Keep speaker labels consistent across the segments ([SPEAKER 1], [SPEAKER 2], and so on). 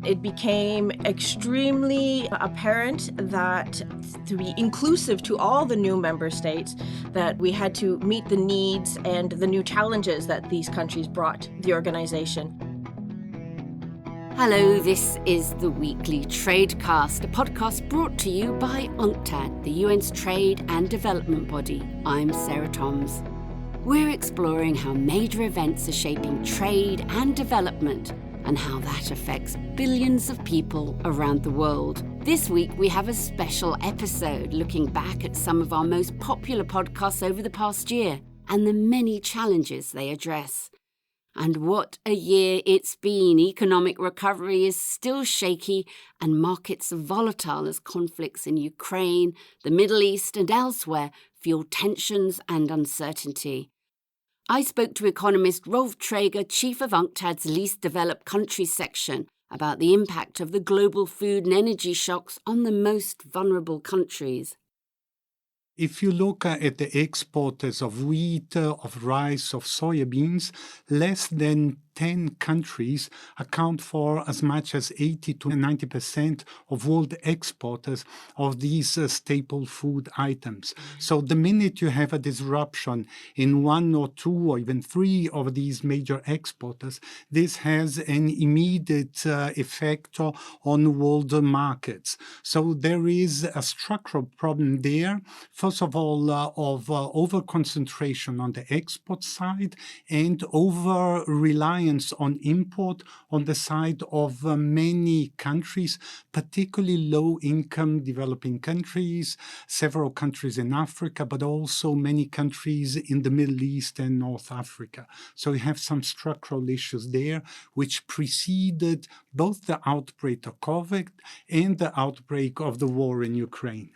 [SPEAKER 1] It became extremely apparent that to be inclusive to all the new member states, that we had to meet the needs and the new challenges that these countries brought the organization.
[SPEAKER 2] Hello, this is the Weekly Tradecast, a podcast brought to you by UNCTAD, the UN's trade and development body. I'm Sarah Toms. We're exploring how major events are shaping trade and development and how that affects billions of people around the world. This week we have a special episode looking back at some of our most popular podcasts over the past year and the many challenges they address. And what a year it's been. Economic recovery is still shaky and markets are volatile as conflicts in Ukraine, the Middle East and elsewhere fuel tensions and uncertainty. I spoke to economist Rolf Traeger, chief of UNCTAD's Least Developed Countries section, about the impact of the global food and energy shocks on the most vulnerable countries.
[SPEAKER 3] If you look at the exporters of wheat, of rice, of soybeans, less than 10 countries account for as much as 80 to 90% of world exporters of these staple food items. So the minute you have a disruption in one or two or even three of these major exporters, this has an immediate effect on world markets. So there is a structural problem there. First of all, of over-concentration on the export side and over-reliance on import on the side of many countries, particularly low-income developing countries, several countries in Africa, but also many countries in the Middle East and North Africa. So we have some structural issues there which preceded both the outbreak of COVID and the outbreak of the war in Ukraine.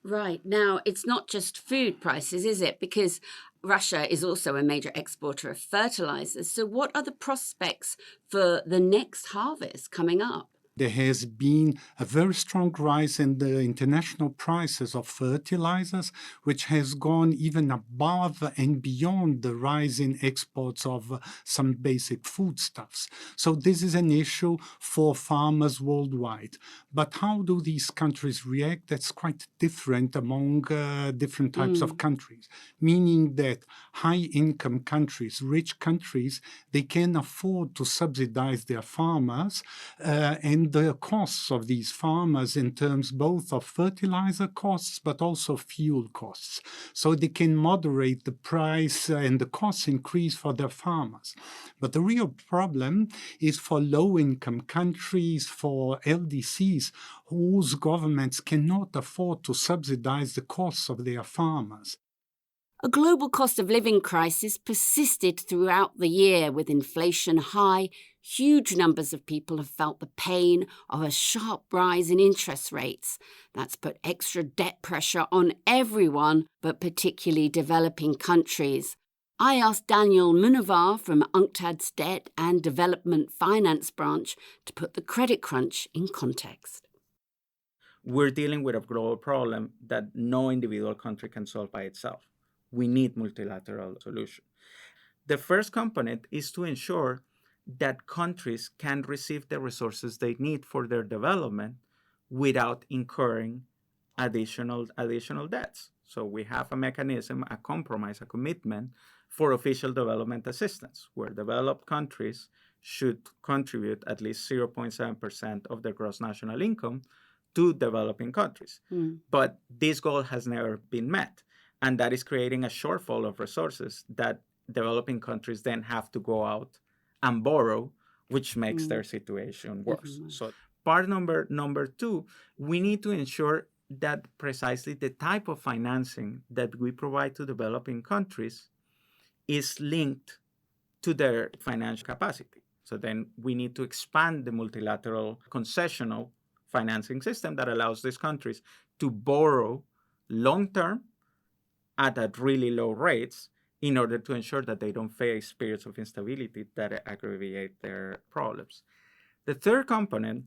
[SPEAKER 2] Right. Now, it's not just food prices, is it? Because Russia is also a major exporter of fertilizers. So what are the prospects for the next harvest coming up?
[SPEAKER 3] There has been a very strong rise in the international prices of fertilizers, which has gone even above and beyond the rise in exports of some basic foodstuffs. So this is an issue for farmers worldwide. But how do these countries react? That's quite different among different types of countries, meaning that high-income countries, rich countries, they can afford to subsidize their farmers and the costs of these farmers in terms both of fertilizer costs but also fuel costs. So they can moderate the price and the cost increase for their farmers. But the real problem is for low-income countries, for LDCs, whose governments cannot afford to subsidize the costs of their farmers.
[SPEAKER 2] A global cost of living crisis persisted throughout the year with inflation high. Huge numbers of people have felt the pain of a sharp rise in interest rates. That's put extra debt pressure on everyone, but particularly developing countries. I asked Daniel Munavar from UNCTAD's Debt and Development Finance branch to put the credit crunch in context.
[SPEAKER 4] We're dealing with a global problem that no individual country can solve by itself. We need multilateral solution. The first component is to ensure that countries can receive the resources they need for their development without incurring additional debts. So we have a mechanism, a compromise, a commitment for official development assistance, where developed countries should contribute at least 0.7% of their gross national income to developing countries. But this goal has never been met. And that is creating a shortfall of resources that developing countries then have to go out and borrow, which makes their situation worse. So part number two, we need to ensure that precisely the type of financing that we provide to developing countries is linked to their financial capacity. So then we need to expand the multilateral concessional financing system that allows these countries to borrow long-term at really low rates in order to ensure that they don't face periods of instability that aggravate their problems. The third component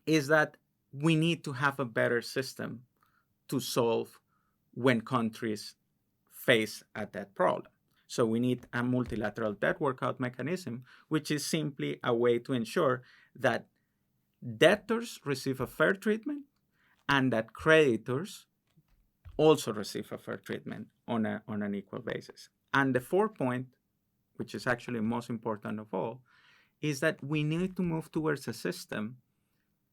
[SPEAKER 4] is that we need to have a better system to solve when countries face a debt problem. So we need a multilateral debt workout mechanism, which is simply a way to ensure that debtors receive a fair treatment and that creditors also receive a fair treatment on an equal basis. And the fourth point, which is actually most important of all, is that we need to move towards a system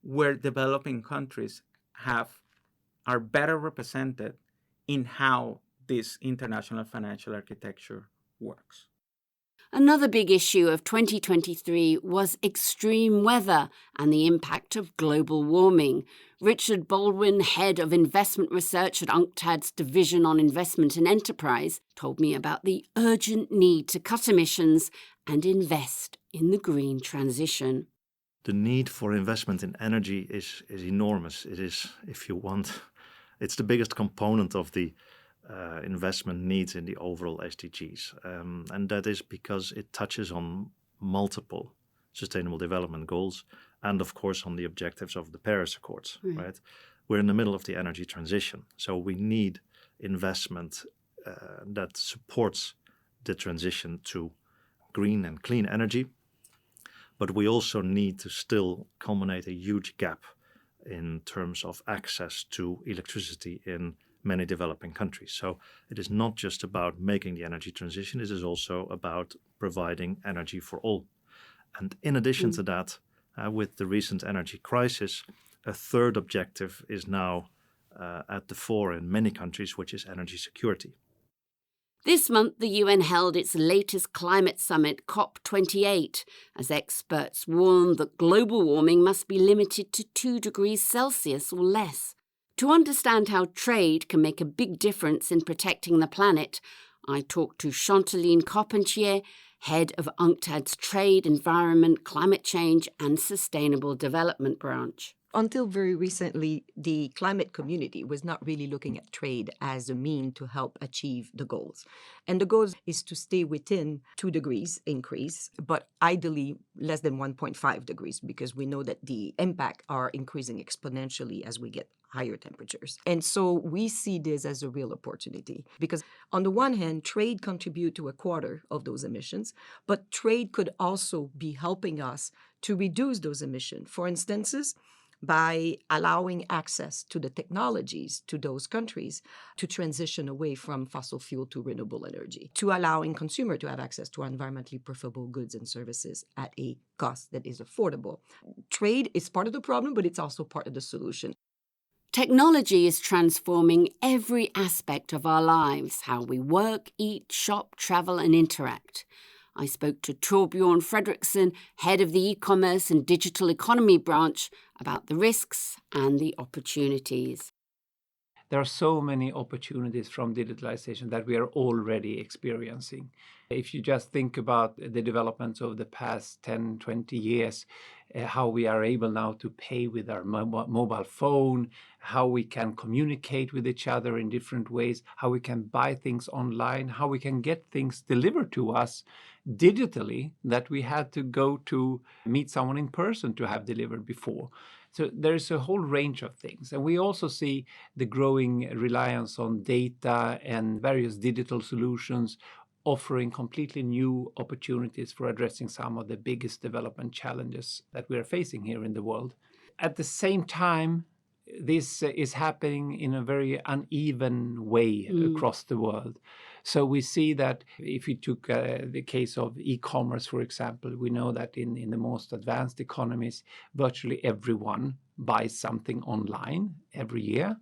[SPEAKER 4] where developing countries are better represented in how this international financial architecture works.
[SPEAKER 2] Another big issue of 2023 was extreme weather and the impact of global warming. Richard Baldwin, head of investment research at UNCTAD's Division on Investment and Enterprise, told me about the urgent need to cut emissions and invest in the green transition.
[SPEAKER 5] The need for investment in energy is enormous. It is, if you want, it's the biggest component of the investment needs in the overall SDGs. And that is because it touches on multiple sustainable development goals and, of course, on the objectives of the Paris Accords, right? We're in the middle of the energy transition. So we need investment that supports the transition to green and clean energy. But we also need to still culminate a huge gap in terms of access to electricity in many developing countries. So it is not just about making the energy transition, it is also about providing energy for all. And in addition to that, with the recent energy crisis, a third objective is now at the fore in many countries, which is energy security.
[SPEAKER 2] This month, the UN held its latest climate summit, COP28, as experts warned that global warming must be limited to 2 degrees Celsius or less. To understand how trade can make a big difference in protecting the planet, I talked to Chanteline Carpentier, head of UNCTAD's Trade, Environment, Climate Change and Sustainable Development branch.
[SPEAKER 6] Until very recently, the climate community was not really looking at trade as a mean to help achieve the goals. And the goal is to stay within 2 degrees increase, but ideally less than 1.5 degrees, because we know that the impact are increasing exponentially as we get higher temperatures. And so we see this as a real opportunity because on the one hand, trade contribute to 1/4 of those emissions, but trade could also be helping us to reduce those emissions. For instances, by allowing access to the technologies to those countries to transition away from fossil fuel to renewable energy, to allowing consumers to have access to environmentally preferable goods and services at a cost that is affordable. Trade is part of the problem, but it's also part of the solution.
[SPEAKER 2] Technology is transforming every aspect of our lives, how we work, eat, shop, travel and interact. I spoke to Torbjorn Fredriksson, head of the e-commerce and digital economy branch, about the risks and the opportunities.
[SPEAKER 7] There are so many opportunities from digitalization that we are already experiencing. If you just think about the developments of the past 10, 20 years, how we are able now to pay with our mobile phone, how we can communicate with each other in different ways, how we can buy things online, how we can get things delivered to us digitally that we had to go to meet someone in person to have delivered before. So there's a whole range of things. And we also see the growing reliance on data and various digital solutions offering completely new opportunities for addressing some of the biggest development challenges that we are facing here in the world. At the same time, this is happening in a very uneven way across the world. So we see that if you took the case of e-commerce, for example, we know that in the most advanced economies, virtually everyone buys something online every year.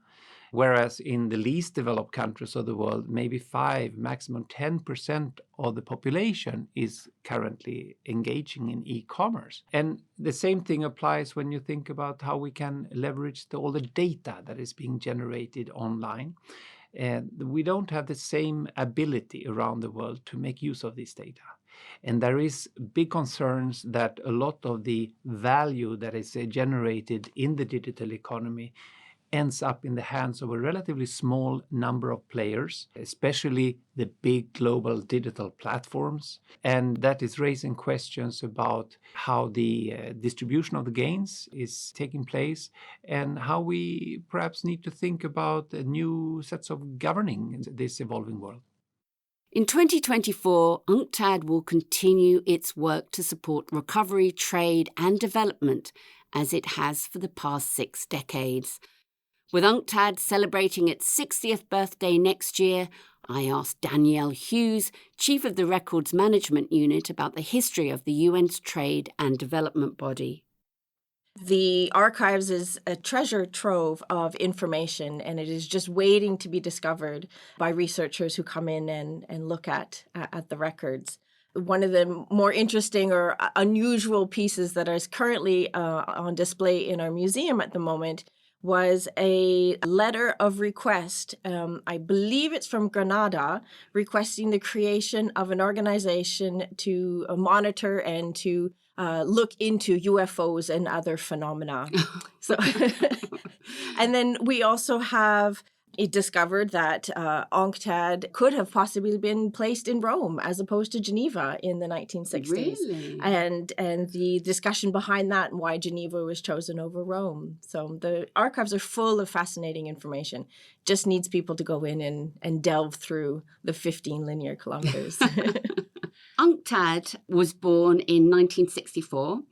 [SPEAKER 7] Whereas in the least developed countries of the world, maybe 5, maximum 10% of the population is currently engaging in e-commerce. And the same thing applies when you think about how we can leverage all the data that is being generated online. And we don't have the same ability around the world to make use of this data. And there is big concerns that a lot of the value that is generated in the digital economy ends up in the hands of a relatively small number of players, especially the big global digital platforms. And that is raising questions about how the distribution of the gains is taking place and how we perhaps need to think about new sets of governing this evolving world.
[SPEAKER 2] In 2024, UNCTAD will continue its work to support recovery, trade and development as it has for the past 6 decades. With UNCTAD celebrating its 60th birthday next year, I asked Danielle Hughes, Chief of the Records Management Unit, about the history of the UN's trade and development body.
[SPEAKER 1] The archives is a treasure trove of information, and it is just waiting to be discovered by researchers who come in and look at the records. One of the more interesting or unusual pieces that is currently on display in our museum at the moment was a letter of request. I believe it's from Grenada, requesting the creation of an organization to monitor and to look into UFOs and other phenomena. So, and then we also have discovered that UNCTAD could have possibly been placed in Rome as opposed to Geneva in the 1960s.
[SPEAKER 2] Really?
[SPEAKER 1] And the discussion behind that and why Geneva was chosen over Rome. So the archives are full of fascinating information. Just needs people to go in and delve through the 15 linear kilometers.
[SPEAKER 2] UNCTAD was born in 1964.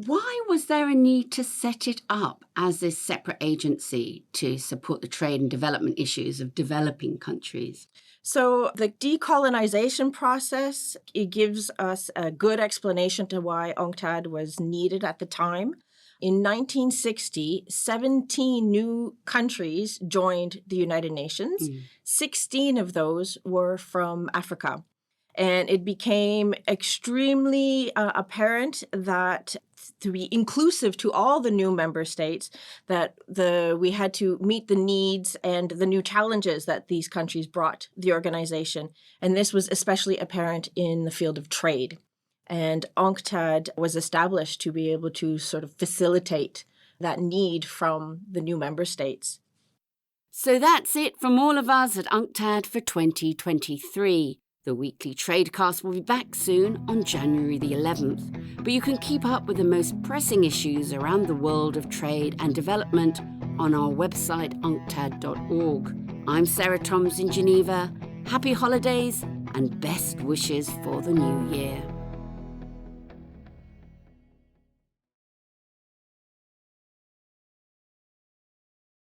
[SPEAKER 2] Why was there a need to set it up as this separate agency to support the trade and development issues of developing countries?
[SPEAKER 1] So the decolonization process, it gives us a good explanation to why UNCTAD was needed at the time. In 1960, 17 new countries joined the United Nations. 16 of those were from Africa. And it became extremely apparent that to be inclusive to all the new member states, that we had to meet the needs and the new challenges that these countries brought the organization. And this was especially apparent in the field of trade. And UNCTAD was established to be able to sort of facilitate that need from the new member states.
[SPEAKER 2] So that's it from all of us at UNCTAD for 2023. The weekly Tradecast will be back soon on January the 11th, but you can keep up with the most pressing issues around the world of trade and development on our website unctad.org. I'm Sarah Toms in Geneva. Happy holidays and best wishes for the new year.